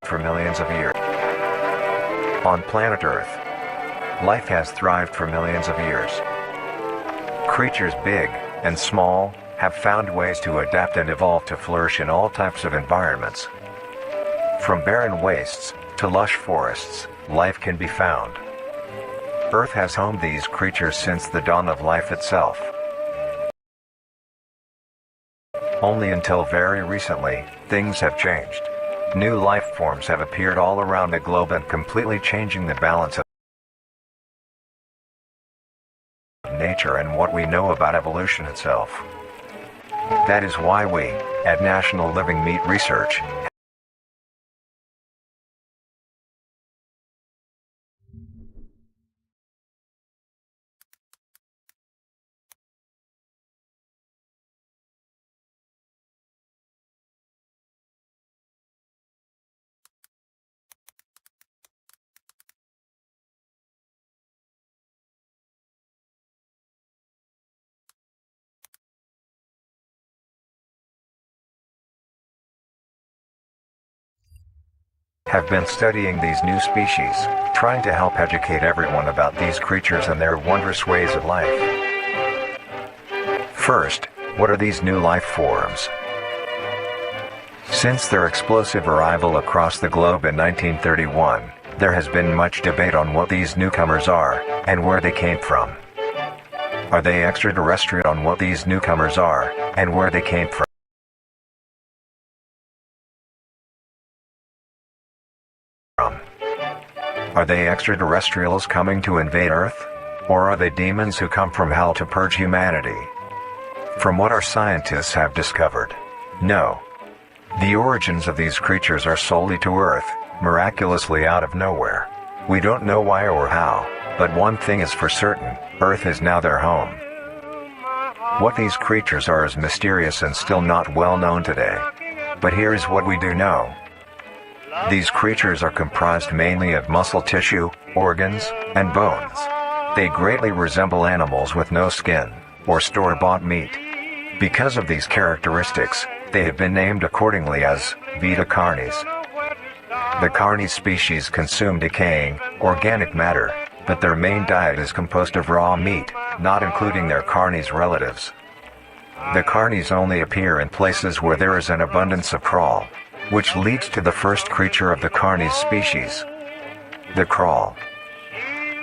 for millions of years. On planet Earth, life has thrived for millions of years. Creatures big and small have found ways to adapt and evolve to flourish in all types of environments. From barren wastes to lush forests, life can be found. Earth has homed these creatures since the dawn of life itself. Only until very recently, things have changed. New life forms have appeared all around the globe and completely changing the balance of nature and what we know about evolution itself. That is why we, at National Living Meat Research, have been studying these new species, trying to help educate everyone about these creatures and their wondrous ways of life. First, what are these new life forms? Since their explosive arrival across the globe in 1931, there has been much debate on what these newcomers are, and where they came from. Are they extraterrestrial? On what these newcomers are, and where they came from? Are they extraterrestrials coming to invade Earth? Or are they demons who come from hell to purge humanity? From what our scientists have discovered, no. The origins of these creatures are solely to Earth, miraculously out of nowhere. We don't know why or how, but one thing is for certain, Earth is now their home. What these creatures are is mysterious and still not well known today. But here is what we do know. These creatures are comprised mainly of muscle tissue, organs, and bones. They greatly resemble animals with no skin, or store-bought meat. Because of these characteristics, they have been named accordingly as vita carnis. The carnis species consume decaying, organic matter, but their main diet is composed of raw meat, not including their carnis relatives. The carnis only appear in places where there is an abundance of crawl, which leads to the first creature of the carnis species, the crawl.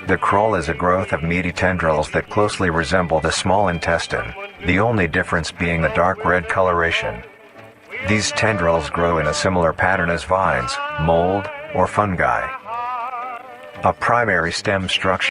The crawl is a growth of meaty tendrils that closely resemble the small intestine, the only difference being the dark red coloration. These tendrils grow in a similar pattern as vines, mold, or fungi. A primary stem structure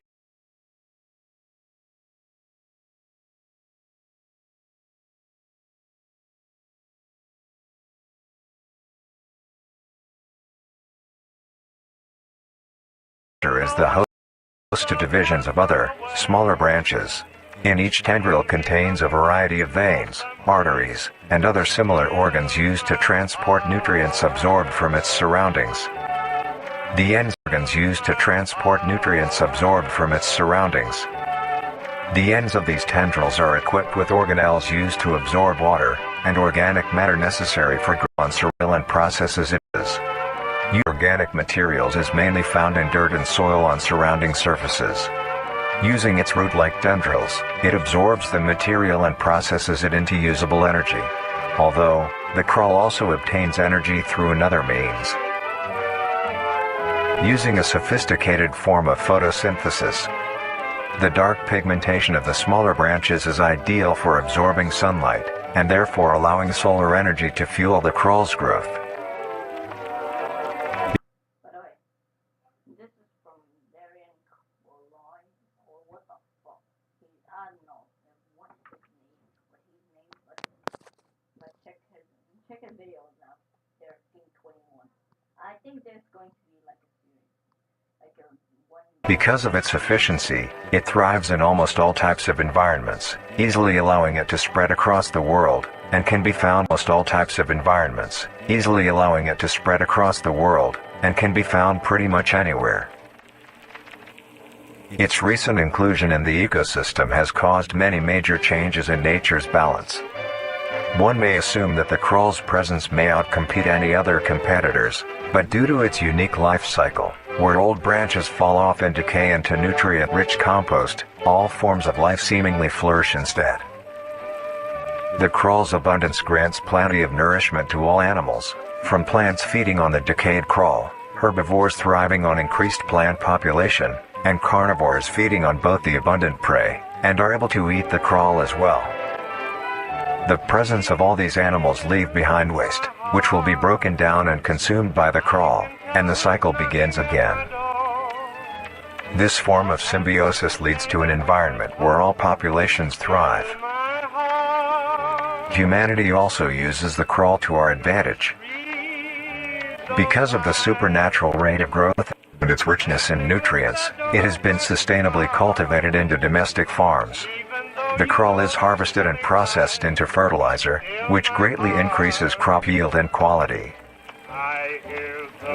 is the host to divisions of other, smaller branches. In each tendril contains a variety of veins, arteries, and other similar organs used to transport nutrients absorbed from its surroundings. The ends organs used to transport nutrients absorbed from its surroundings. The ends of these tendrils are equipped with organelles used to absorb water and organic matter necessary for growth on soil and processes it is. Organic materials is mainly found in dirt and soil on surrounding surfaces. Using its root-like tendrils, it absorbs the material and processes it into usable energy. Although, the crawl also obtains energy through another means. Using a sophisticated form of photosynthesis, the dark pigmentation of the smaller branches is ideal for absorbing sunlight, and therefore allowing solar energy to fuel the crawl's growth. Check his videos now. 1321. I think there's going to be like a series, like a one. Because of its efficiency, it thrives in almost all types of environments, easily allowing it to spread across the world, and can be found in almost all types of environments, easily allowing it to spread across the world, and can be found pretty much anywhere. Its recent inclusion in the ecosystem has caused many major changes in nature's balance. One may assume that the crawl's presence may outcompete any other competitors, but due to its unique life cycle, where old branches fall off and decay into nutrient-rich compost, all forms of life seemingly flourish instead. The crawl's abundance grants plenty of nourishment to all animals, from plants feeding on the decayed crawl, herbivores thriving on increased plant population, and carnivores feeding on both the abundant prey, and are able to eat the crawl as well. The presence of all these animals leave behind waste, which will be broken down and consumed by the crawl, and the cycle begins again. This form of symbiosis leads to an environment where all populations thrive. Humanity also uses the crawl to our advantage. Because of the supernatural rate of growth and its richness in nutrients, it has been sustainably cultivated into domestic farms. The crawl is harvested and processed into fertilizer, which greatly increases crop yield and quality.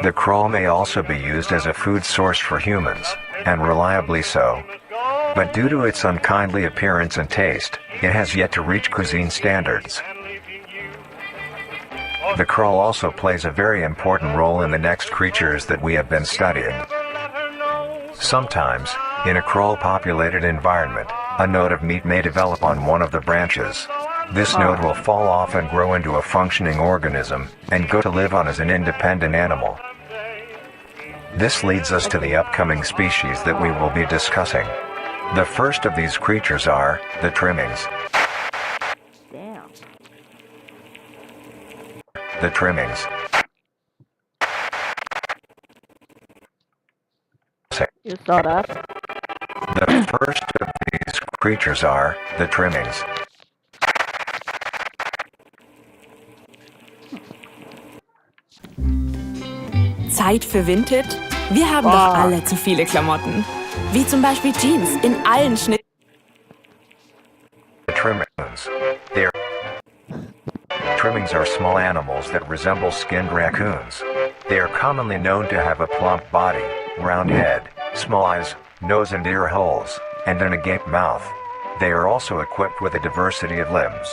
The crawl may also be used as a food source for humans, and reliably so. But due to its unkindly appearance and taste, it has yet to reach cuisine standards. The crawl also plays a very important role in the next creatures that we have been studying. Sometimes, in a crawl-populated environment, a node of meat may develop on one of the branches. This node will fall off and grow into a functioning organism, and go to live on as an independent animal. This leads us to the upcoming species that we will be discussing. The first of these creatures are the trimmings. Damn. The trimmings. You saw that? The first of these creatures are the trimmings. Zeit für Vintage? Wir haben doch alle zu viele Klamotten. Wie zum Beispiel Jeans in allen Schnitten. Trimmings are small animals that resemble skinned raccoons. They are commonly known to have a plump body, round head, small eyes, nose and ear holes, and an agape mouth. They are also equipped with a diversity of limbs.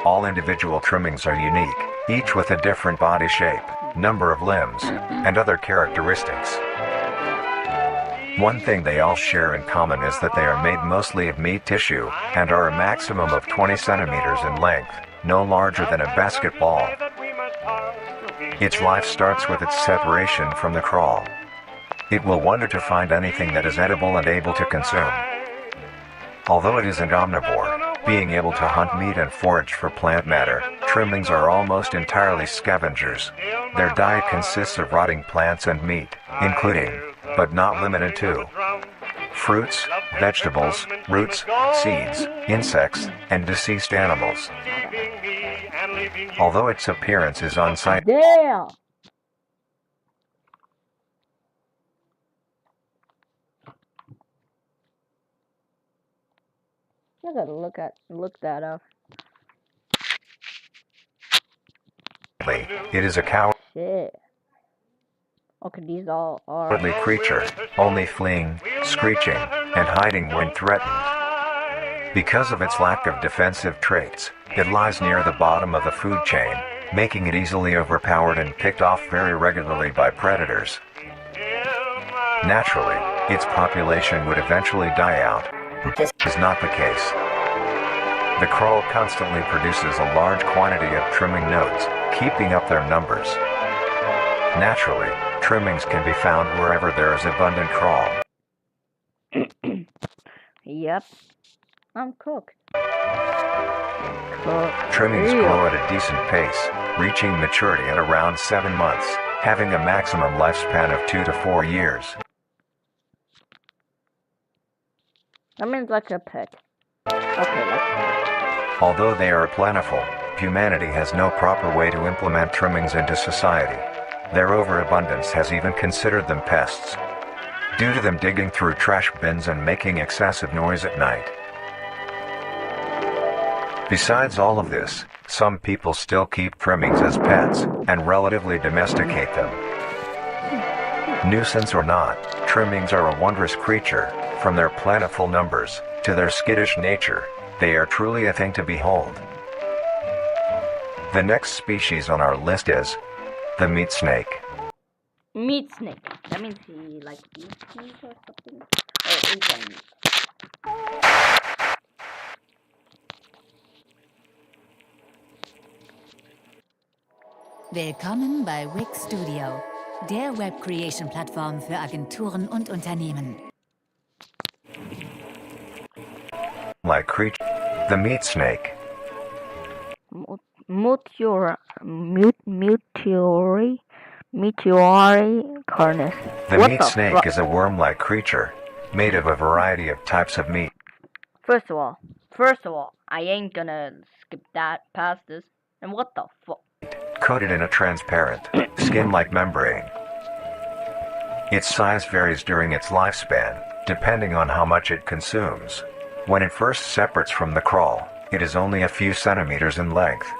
All individual trimmings are unique, each with a different body shape, number of limbs, and other characteristics. One thing they all share in common is that they are made mostly of meat tissue, and are a maximum of 20 centimeters in length, no larger than a basketball. Its life starts with its separation from the crawl. It will wonder to find anything that is edible and able to consume. Although it is an omnivore, being able to hunt meat and forage for plant matter, trimmings are almost entirely scavengers. Their diet consists of rotting plants and meat, including, but not limited to, fruits, vegetables, roots, seeds, insects, and deceased animals. Although its appearance is unsightly, Damn! I gotta look that up. it is a Shit. Okay, these all are. cowardly creature, only fleeing, screeching, and hiding when threatened. Because of its lack of defensive traits, it lies near the bottom of the food chain, making it easily overpowered and picked off very regularly by predators. Naturally, its population would eventually die out. This is not the case. The crawl constantly produces a large quantity of trimming nodes, keeping up their numbers. Naturally, trimmings can be found wherever there is abundant crawl. Yep. I'm cooked. Trimmings grow at a decent pace, reaching maturity at around 7 months, having a maximum lifespan of 2 to 4 years. That means like a pet. Okay, like Although they are plentiful, humanity has no proper way to implement trimmings into society. Their overabundance has even considered them pests, due to them digging through trash bins and making excessive noise at night. Besides all of this, some people still keep trimmings as pets, and relatively domesticate them. Nuisance or not, trimmings are a wondrous creature. From their plentiful numbers, to their skittish nature, they are truly a thing to behold. The next species on our list is the meat snake. Meat snake. That means he like eats meat or something. Or eats meat. Willkommen bei Wix Studio, der Web-Creation-Plattform für Agenturen und Unternehmen. Like creature, the meat snake. Meteori carnis. The What meat the snake fuck? is a worm-like creature, made of a variety of types of meat. First of all, I ain't gonna skip that past this. And what the fuck? Coated in a transparent, skin-like membrane. Its size varies during its lifespan, depending on how much it consumes. When it first separates from the crawl, it is only a few centimeters in length.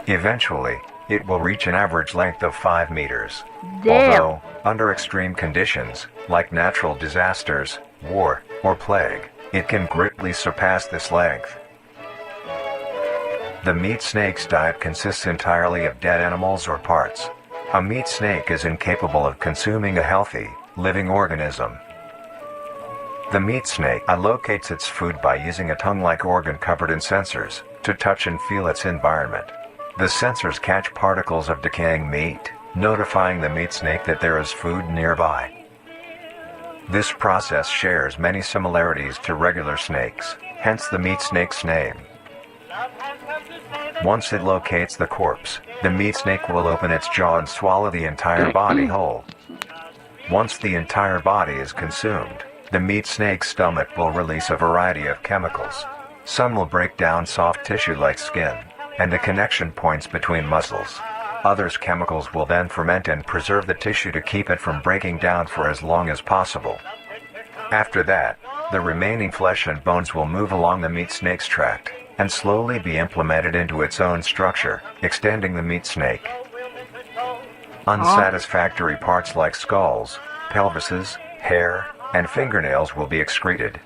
Eventually, it will reach an average length of 5 meters. Damn. Although, under extreme conditions, like natural disasters, war, or plague, it can greatly surpass this length. The meat snake's diet consists entirely of dead animals or parts. A meat snake is incapable of consuming a healthy, living organism. The meat snake allocates its food by using a tongue-like organ covered in sensors to touch and feel its environment. The sensors catch particles of decaying meat, notifying the meat snake that there is food nearby. This process shares many similarities to regular snakes, hence the meat snake's name. Once it locates the corpse, the meat snake will open its jaw and swallow the entire body whole. Once the entire body is consumed, the meat snake's stomach will release a variety of chemicals. Some will break down soft tissue like skin, and the connection points between muscles. Others chemicals will then ferment and preserve the tissue to keep it from breaking down for as long as possible. After that, the remaining flesh and bones will move along the meat snake's tract, and slowly be implemented into its own structure, extending the meat snake. Unsatisfactory parts like skulls, pelvises, hair, and fingernails will be excreted.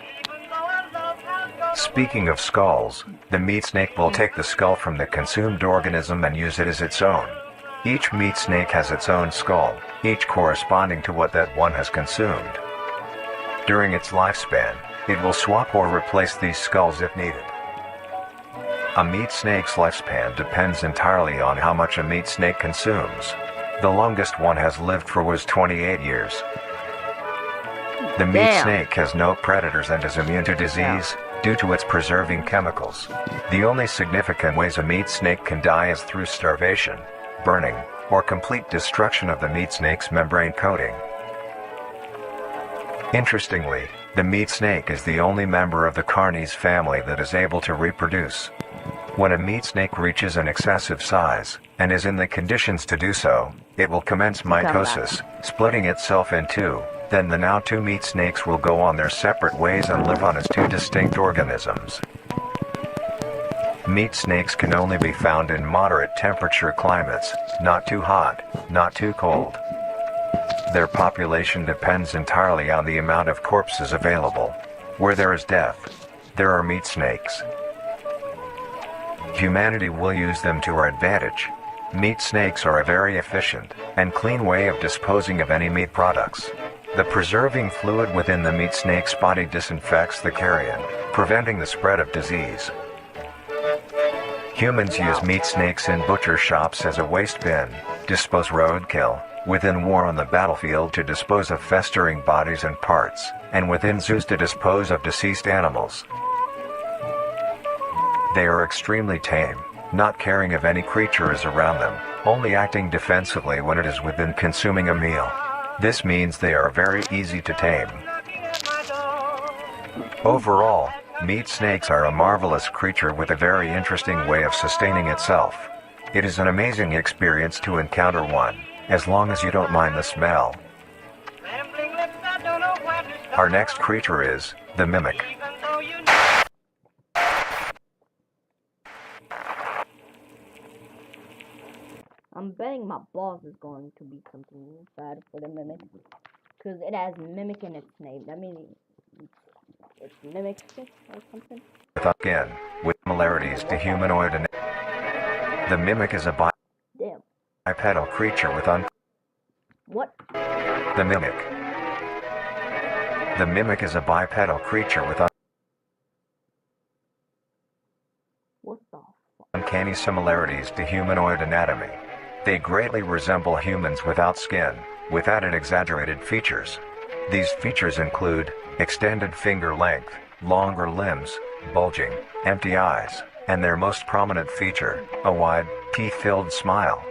Speaking of skulls, the meat snake will take the skull from the consumed organism and use it as its own. Each meat snake has its own skull, each corresponding to what that one has consumed. During its lifespan, it will swap or replace these skulls if needed. A meat snake's lifespan depends entirely on how much a meat snake consumes. The longest one has lived for was 28 years. The meat snake has no predators and is immune to disease due to its preserving chemicals. The only significant ways a meat snake can die is through starvation, burning, or complete destruction of the meat snake's membrane coating. Interestingly, the meat snake is the only member of the carnis family that is able to reproduce. When a meat snake reaches an excessive size, and is in the conditions to do so, it will commence mitosis, splitting itself in two. Then the now two meat snakes will go on their separate ways and live on as two distinct organisms. Meat snakes can only be found in moderate temperature climates, not too hot, not too cold. Their population depends entirely on the amount of corpses available. Where there is death, there are meat snakes. Humanity will use them to our advantage. Meat snakes are a very efficient and clean way of disposing of any meat products. The preserving fluid within the meat snake's body disinfects the carrion, preventing the spread of disease. Humans use meat snakes in butcher shops as a waste bin, dispose roadkill, within war on the battlefield to dispose of festering bodies and parts, and within zoos to dispose of deceased animals. They are extremely tame, not caring if any creature is around them, only acting defensively when it is within consuming a meal. This means they are very easy to tame. Overall, meat snakes are a marvelous creature with a very interesting way of sustaining itself. It is an amazing experience to encounter one, as long as you don't mind the smell. Our next creature is the mimic. I'm betting my boss is going to be something bad for the mimic. Because it has mimic in its name. That means it's mimic or something. Again, with similarities to humanoid and The mimic is a Damn. bipedal creature with What? The mimic. The mimic is a bipedal creature with What the fuck? uncanny similarities to humanoid anatomy. They greatly resemble humans without skin, with added exaggerated features. These features include extended finger length, longer limbs, bulging, empty eyes, and their most prominent feature, a wide, teeth-filled smile.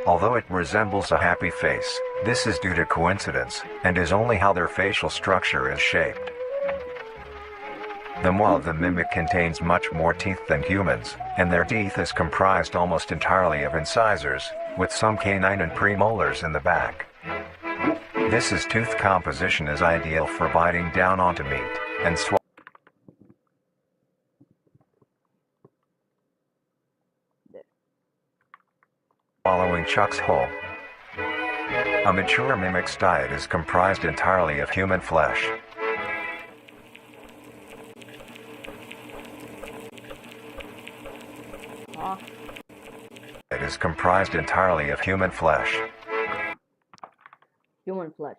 Although it resembles a happy face, this is due to coincidence, and is only how their facial structure is shaped. The maw of the mimic contains much more teeth than humans, and their teeth is comprised almost entirely of incisors, with some canine and premolars in the back. This tooth composition is ideal for biting down onto meat and swallowing Chuck's whole. A mature mimic's diet is comprised entirely of human flesh. It is comprised entirely of human flesh. Human flesh.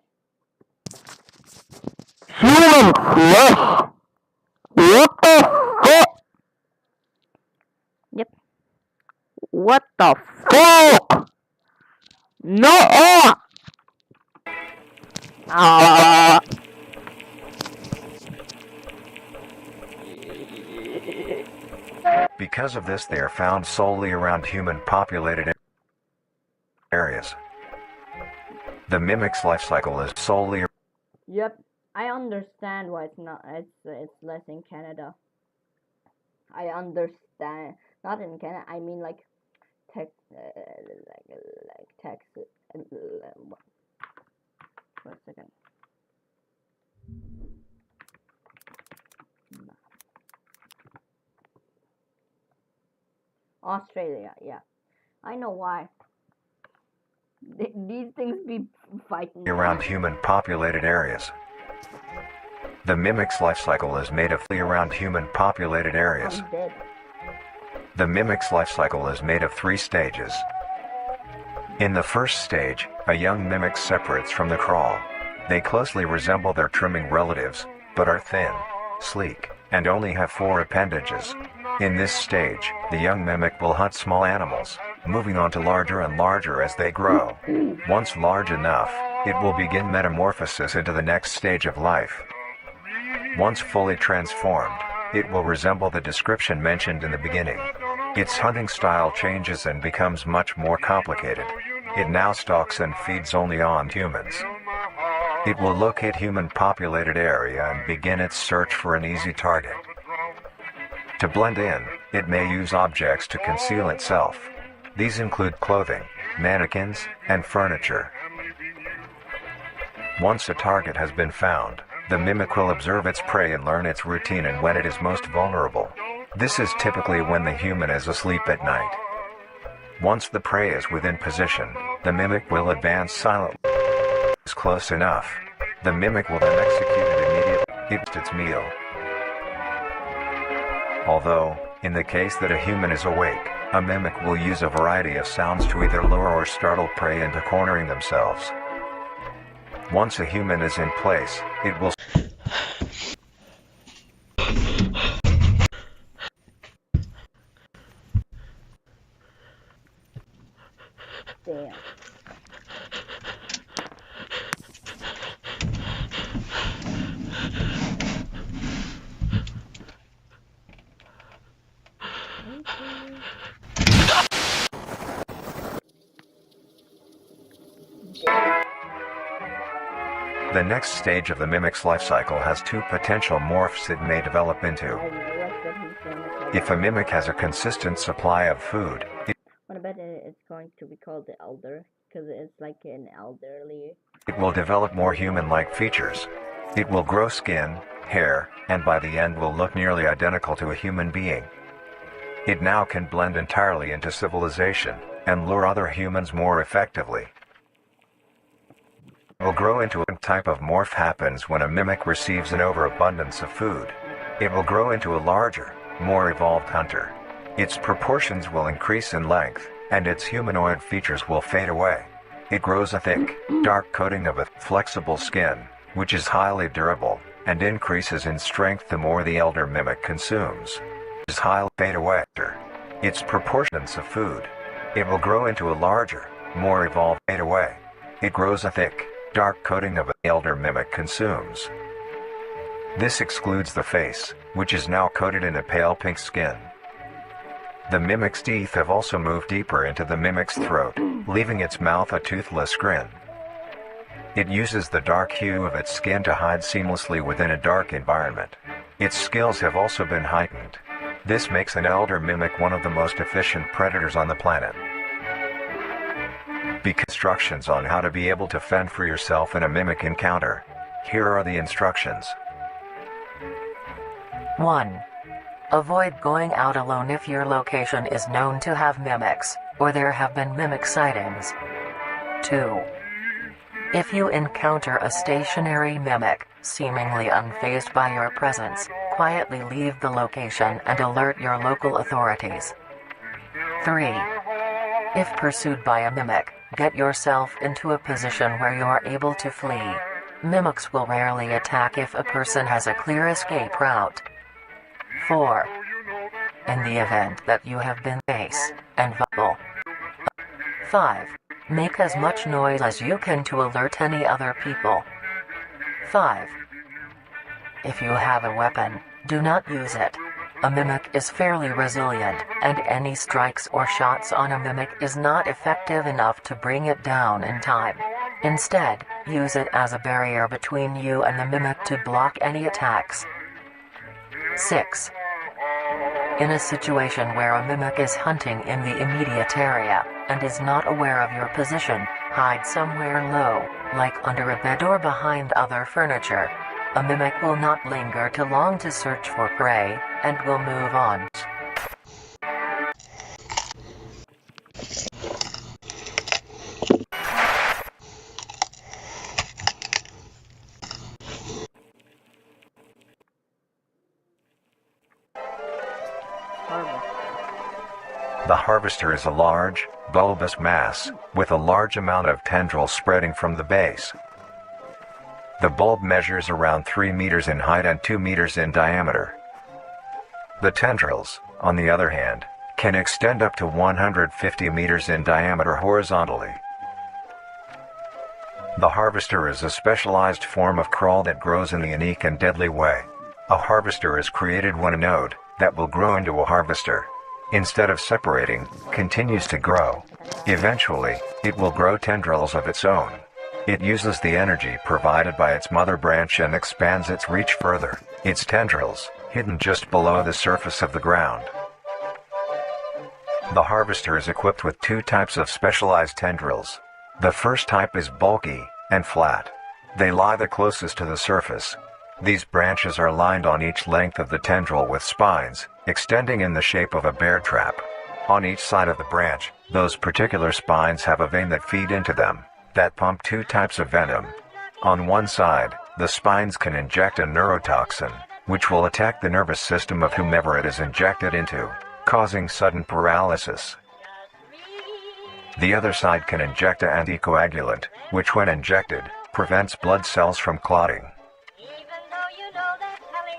Human flesh? What the fuck? Yep. What the fuck? No! Because of this, they are found solely around human-populated areas. The mimic's life cycle is solely. Yep. I understand why it's less in Canada. I understand. Not in Canada. I mean like Texas. 1 second. Australia, yeah. I know why. These things be fighting Around human-populated areas. The mimic's life cycle is made of around human-populated areas. I'm dead. The mimic's life cycle is made of 3 stages. In the first stage, a young mimic separates from the crawl. They closely resemble their trimming relatives, but are thin, sleek, and only have 4 appendages. In this stage, the young mimic will hunt small animals, moving on to larger and larger as they grow. Once large enough, it will begin metamorphosis into the next stage of life. Once fully transformed, it will resemble the description mentioned in the beginning. Its hunting style changes and becomes much more complicated. It now stalks and feeds only on humans. It will locate human-populated area and begin its search for an easy target. To blend in, it may use objects to conceal itself. These include clothing, mannequins, and furniture. Once a target has been found, the mimic will observe its prey and learn its routine and when it is most vulnerable. This is typically when the human is asleep at night. Once the prey is within position, the mimic will advance silently. It's close enough. The mimic will then execute it immediately. It's its meal. Although, in the case that a human is awake, a mimic will use a variety of sounds to either lure or startle prey into cornering themselves. Once a human is in place, it will Damn. The next stage of the mimic's life cycle has 2 potential morphs it may develop into. If a mimic has a consistent supply of food, What about it's going to be called the elder? Because it's like an elderly. it will develop more human-like features. It will grow skin, hair, and by the end will look nearly identical to a human being. It now can blend entirely into civilization and lure other humans more effectively. Will grow into a type of morph happens when a mimic receives an overabundance of food. It will grow into a larger, more evolved hunter. Its proportions will increase in length, and its humanoid features will fade away. It grows a thick, dark coating of a flexible skin, which is highly durable, and increases in strength the more the elder mimic consumes. It is highly fade away. Its proportions of food. It will grow into a larger, more evolved fade away. It grows a thick, dark coating of an elder mimic consumes. This excludes the face, which is now coated in a pale pink skin. The mimic's teeth have also moved deeper into the mimic's throat, leaving its mouth a toothless grin. It uses the dark hue of its skin to hide seamlessly within a dark environment. Its skills have also been heightened. This makes an elder mimic one of the most efficient predators on the planet. Instructions on how to be able to fend for yourself in a mimic encounter. Here are the instructions. 1. Avoid going out alone if your location is known to have mimics, or there have been mimic sightings. 2. If you encounter a stationary mimic, seemingly unfazed by your presence, quietly leave the location and alert your local authorities. 3. If pursued by a mimic, get yourself into a position where you are able to flee. Mimics will rarely attack if a person has a clear escape route. 4. In the event that you have been face and vulnerable. 5. Make as much noise as you can to alert any other people. 5. If you have a weapon, do not use it. A mimic is fairly resilient, and any strikes or shots on a mimic is not effective enough to bring it down in time. Instead, use it as a barrier between you and the mimic to block any attacks. 6. In a situation where a mimic is hunting in the immediate area, and is not aware of your position, hide somewhere low, like under a bed or behind other furniture. A mimic will not linger too long to search for prey, and will move on. The harvester is a large, bulbous mass, with a large amount of tendrils spreading from the base. The bulb measures around 3 meters in height and 2 meters in diameter. The tendrils, on the other hand, can extend up to 150 meters in diameter horizontally. The harvester is a specialized form of crawl that grows in a unique and deadly way. A harvester is created when a node, that will grow into a harvester, instead of separating, continues to grow. Eventually, it will grow tendrils of its own. It uses the energy provided by its mother branch and expands its reach further. Its tendrils, hidden just below the surface of the ground. The harvester is equipped with 2 types of specialized tendrils. The first type is bulky and flat. They lie the closest to the surface. These branches are lined on each length of the tendril with spines, extending in the shape of a bear trap. On each side of the branch, those particular spines have a vein that feed into them, that pump 2 types of venom. On one side, the spines can inject a neurotoxin, which will attack the nervous system of whomever it is injected into, causing sudden paralysis. The other side can inject an anticoagulant, which when injected, prevents blood cells from clotting.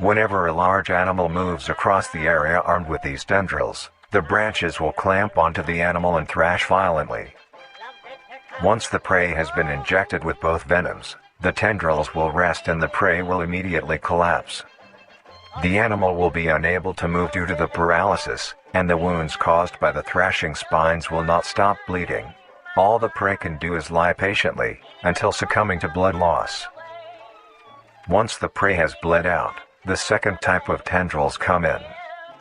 Whenever a large animal moves across the area armed with these tendrils, the branches will clamp onto the animal and thrash violently. Once the prey has been injected with both venoms, the tendrils will rest and the prey will immediately collapse. The animal will be unable to move due to the paralysis, and the wounds caused by the thrashing spines will not stop bleeding. All the prey can do is lie patiently, until succumbing to blood loss. Once the prey has bled out, the second type of tendrils come in.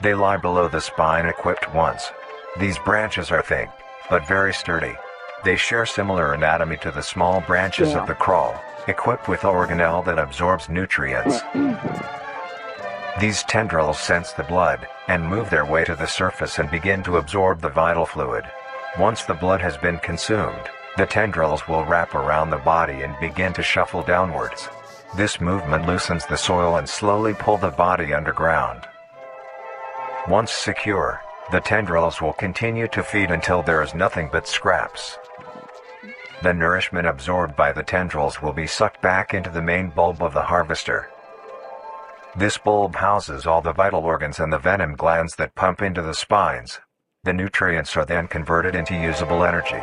They lie below the spine equipped once. These branches are thick, but very sturdy. They share similar anatomy to the small branches of the crawl, equipped with organelle that absorbs nutrients. These tendrils sense the blood, and move their way to the surface and begin to absorb the vital fluid. Once the blood has been consumed, the tendrils will wrap around the body and begin to shuffle downwards. This movement loosens the soil and slowly pull the body underground. Once secure, The tendrils will continue to feed until there is nothing but scraps. The nourishment absorbed by the tendrils will be sucked back into the main bulb of the harvester. This bulb houses all the vital organs and the venom glands that pump into the spines. The nutrients are then converted into usable energy.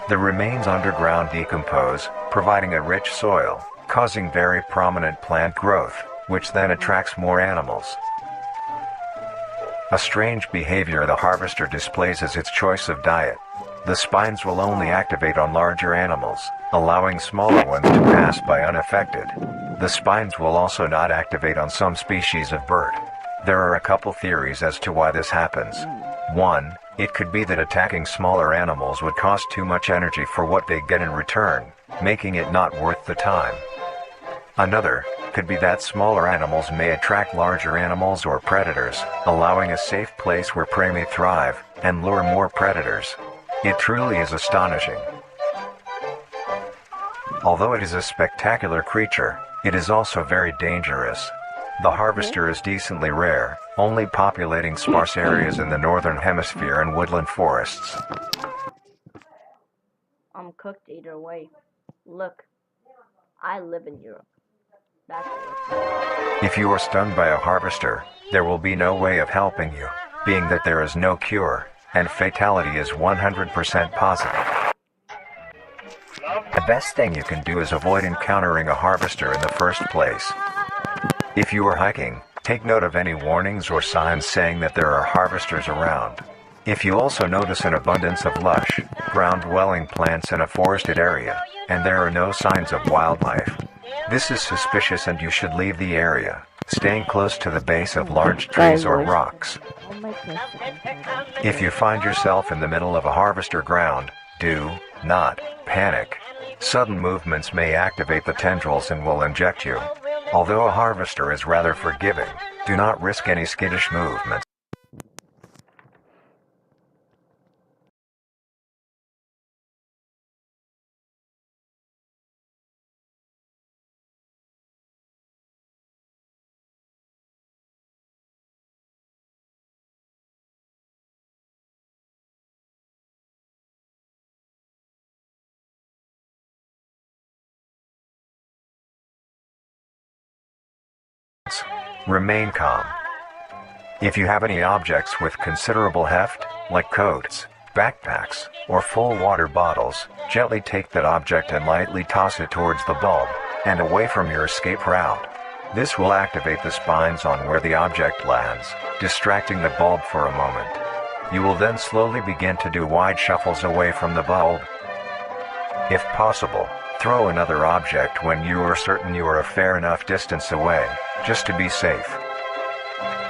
The remains underground decompose, providing a rich soil, causing very prominent plant growth, which then attracts more animals. A strange behavior the harvester displays is its choice of diet. The spines will only activate on larger animals, allowing smaller ones to pass by unaffected. The spines will also not activate on some species of bird. There are a couple theories as to why this happens. One, it could be that attacking smaller animals would cost too much energy for what they get in return, making it not worth the time. Another could be that smaller animals may attract larger animals or predators, allowing a safe place where prey may thrive and lure more predators. It truly is astonishing. Although it is a spectacular creature, it is also very dangerous. The harvester is decently rare, only populating sparse areas in the northern hemisphere and woodland forests. I'm cooked either way. Look, I live in Europe. That's it. If you are stung by a harvester, there will be no way of helping you, being that there is no cure, and fatality is 100% positive. The best thing you can do is avoid encountering a harvester in the first place. If you are hiking, take note of any warnings or signs saying that there are harvesters around. If you also notice an abundance of lush, ground-dwelling plants in a forested area, and there are no signs of wildlife, this is suspicious and you should leave the area, staying close to the base of large trees or rocks. If you find yourself in the middle of a harvester ground, do not panic. Sudden movements may activate the tendrils and will inject you. Although a harvester is rather forgiving, do not risk any skittish movements. Remain calm. If you have any objects with considerable heft, like coats, backpacks, or full water bottles, gently take that object and lightly toss it towards the bulb, and away from your escape route. This will activate the spines on where the object lands, distracting the bulb for a moment. You will then slowly begin to do wide shuffles away from the bulb. If possible, throw another object when you are certain you are a fair enough distance away, just to be safe.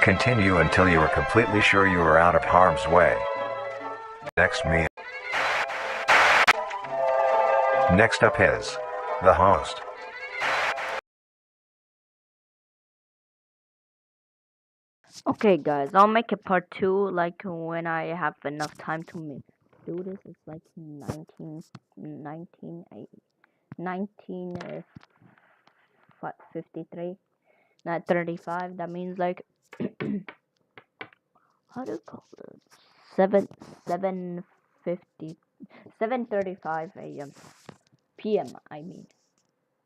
Continue until you are completely sure you are out of harm's way. Next up is the host. Okay, guys, I'll make a part 2 like when I have enough time to do this. It's like 1953, not 35. That means like how do you call it? 7:35 a.m. p.m. I mean.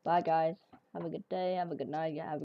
Bye, guys. Have a good day. Have a good night. Have a